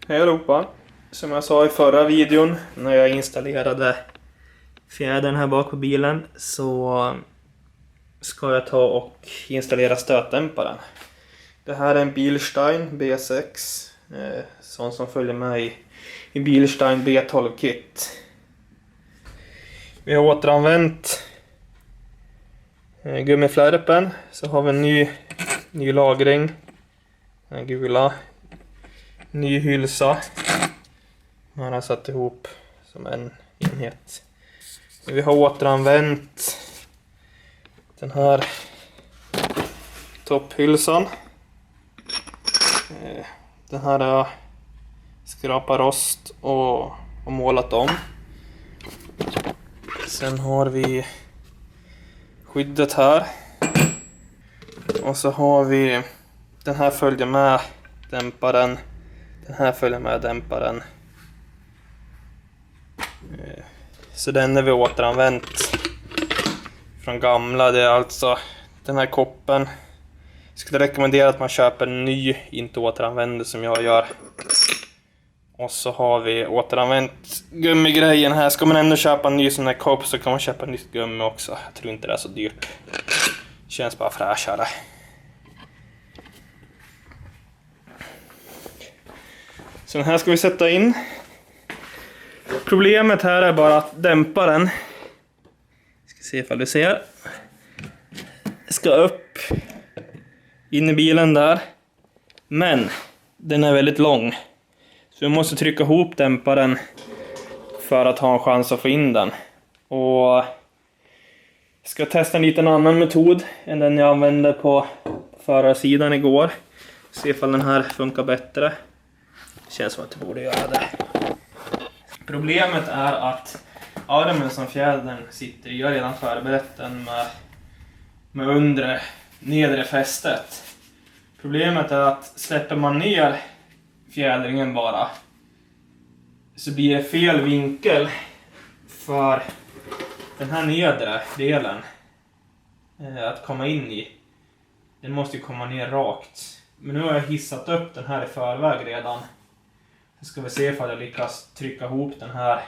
Hej allihopa! Som jag sa i förra videon när jag installerade fjädern här bak på bilen så ska jag ta och installera stötdämparen. Det här är en Bilstein B6, sån som följer med i Bilstein B12-kit. Vi har återanvänt gummiflärpen, så har vi en ny lagring, den gula. Ny hylsa. Man har satt ihop som en enhet. Vi har återanvänt den här topphylsan. Den här har skrapat rost och målat om. Sen har vi skyddet här. Och så har vi den här följer med dämparen. Den här följer med dämparen. Så den är vi återanvänt från gamla. Det är alltså den här koppen. Jag skulle rekommendera att man köper en ny, inte återanvänder som jag gör. Och så har vi återanvänt gummigrejen här. Ska man ändå köpa en ny sån här kopp så kan man köpa nytt gummi också. Jag tror inte det är så dyrt. Känns bara fräschare. Så den här ska vi sätta in. Problemet här är bara att dämparen, ska se ifall du ser, ska upp in i bilen där. Men den är väldigt lång. Så vi måste trycka ihop dämparen för att ha en chans att få in den. Och jag ska testa en liten annan metod än den jag använde på förarsidan igår. Se ifall den här funkar bättre. Det känns som att det borde göra det. Problemet är att armen som fjädern sitter i, jag har redan förberett den med nedre fästet. Problemet är att släpper man ner fjädringen bara så blir det fel vinkel för den här nedre delen att komma in i. Den måste ju komma ner rakt. Men nu har jag hissat upp den här i förväg redan. Så ska vi se ifall jag lyckas trycka ihop den här,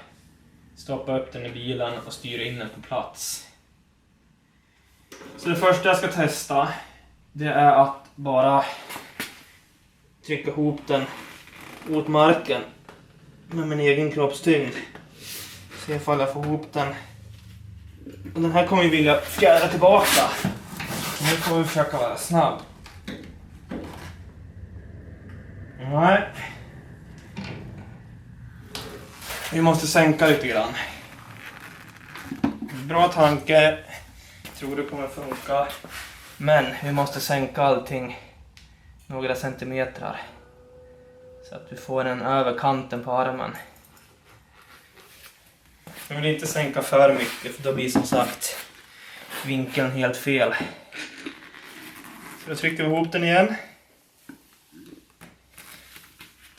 stoppa upp den i bilen och styra in den på plats. Så det första jag ska testa, det är att bara trycka ihop den mot marken med min egen kroppstyngd. Se ifall jag får ihop den. Och den här kommer vi vilja fjädra tillbaka. Nu kommer vi försöka vara snabb. Nej. Vi måste sänka lite grann. Bra tanke. Tror det kommer funka. Men vi måste sänka allting några centimeter. Så att vi får en över kanten på armen. Jag vill inte sänka för mycket för då blir som sagt vinkeln helt fel. Så då trycker vi ihop den igen.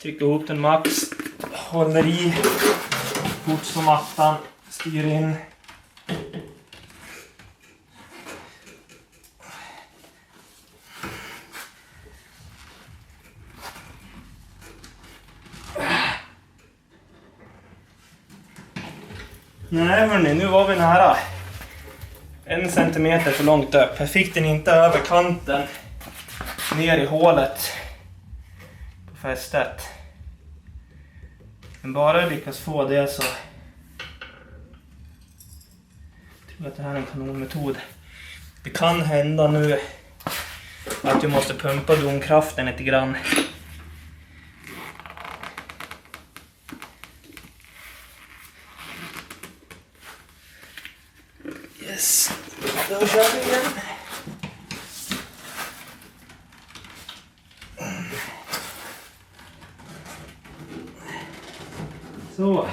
Trycker ihop den max. Håller i. Fort som attan. Styr in. Nej hörni, nu var vi nära. 1 centimeter för långt upp. Jag fick den inte över kanten. Ner i hålet. På fästet. Men bara jag lyckas få det så jag tror att det här är en kanonmetod. Det kan hända nu att du måste pumpa domkraften lite grann. Yes, då kör vi igen. Så.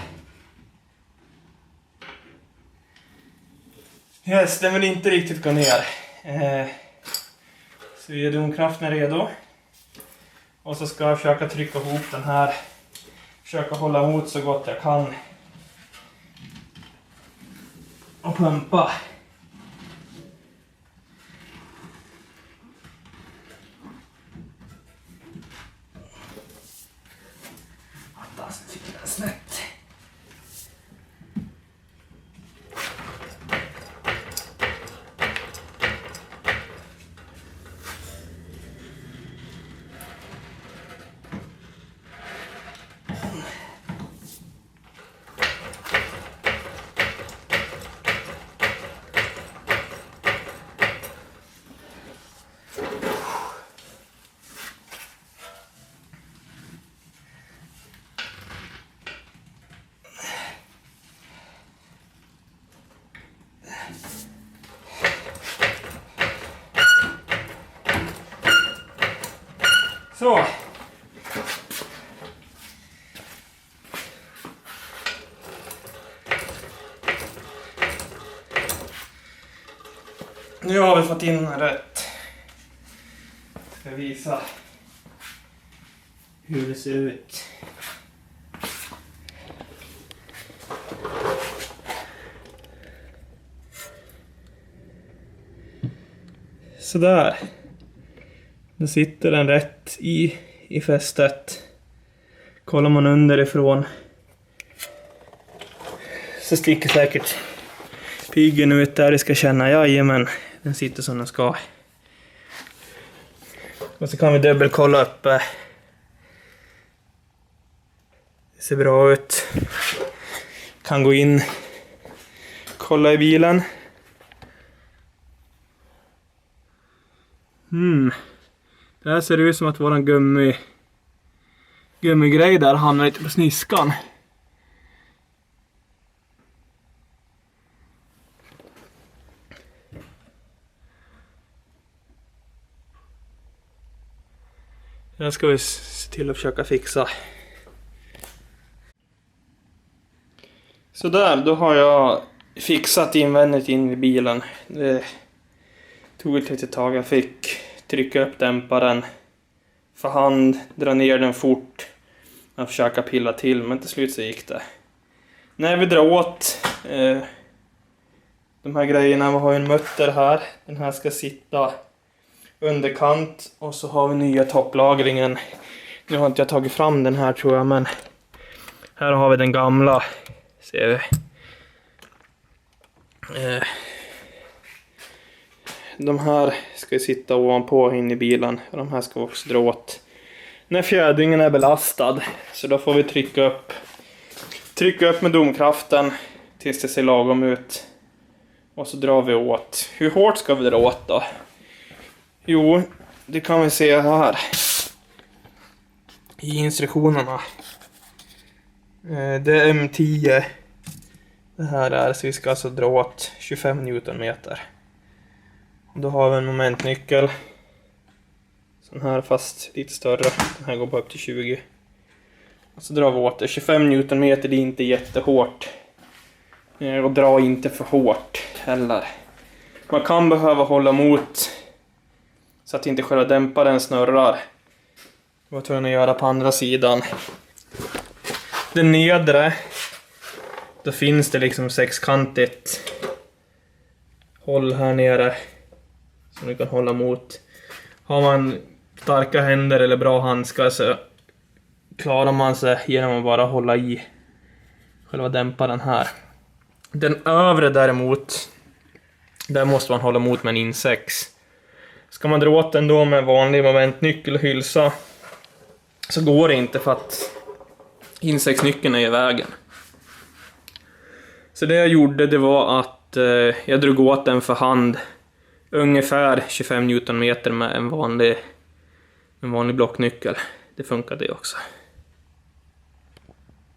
Yes, den vill inte riktigt gå ner. Så är domkraften redo. Och så ska jag försöka trycka ihop den här. Försöka hålla emot så gott jag kan. Och pumpa. Så. Nu har vi fått in rätt. Ska visa hur det ser ut. Sådär. Nu sitter den rätt i fästet. Kollar man underifrån så sticker säkert piggen ut där. Det ska känna, jajamän, den sitter som den ska. Och så kan vi dubbelkolla upp. Det ser bra ut. Kan gå in, kolla i bilen. Det här ser ut som att våran gummigrej där hamnar lite på sniskan. Det här ska vi se till att försöka fixa. Så där, då har jag fixat invändigt in i bilen. Det tog ett litet tag. Jag fick trycka upp dämparen för hand, dra ner den fort och försöka pilla till, men till slut så gick det. När vi drar åt de här grejerna, vi har en mutter här. Den här ska sitta underkant och så har vi nya topplagringen. Nu har inte jag tagit fram den här tror jag, men här har vi den gamla. Ser vi. De här ska sitta ovanpå in i bilen. Och de här ska också dra åt när fjädringen är belastad. Så då får vi trycka upp med domkraften tills det ser lagom ut. Och så drar vi åt. Hur hårt ska vi dra åt då? Jo, det kan vi se här i instruktionerna. Det är M10 det här är, så vi ska alltså dra åt 25 Newtonmeter. Då har vi en momentnyckel. Sån här fast lite större. Den här går bara upp till 20. Och så drar vi åt det. 25 Newtonmeter, det är inte jättehårt. Och dra inte för hårt heller. Man kan behöva hålla emot så att inte själva dämparen snurrar. Det var tvungen att göra på andra sidan. Den nedre, då finns det liksom sexkantigt håll här nere som du kan hålla emot. Har man starka händer eller bra handskar så klarar man sig genom att bara hålla i själva dämparen här. Den övre däremot, där måste man hålla emot med en insex. Ska man dra åt den då med vanlig momentnyckel och hylsa så går det inte för att insexnyckeln är i vägen. Så det jag gjorde, det var att jag drog åt den för hand ungefär 25 Newtonmeter med en vanlig blocknyckel. Det funkade också.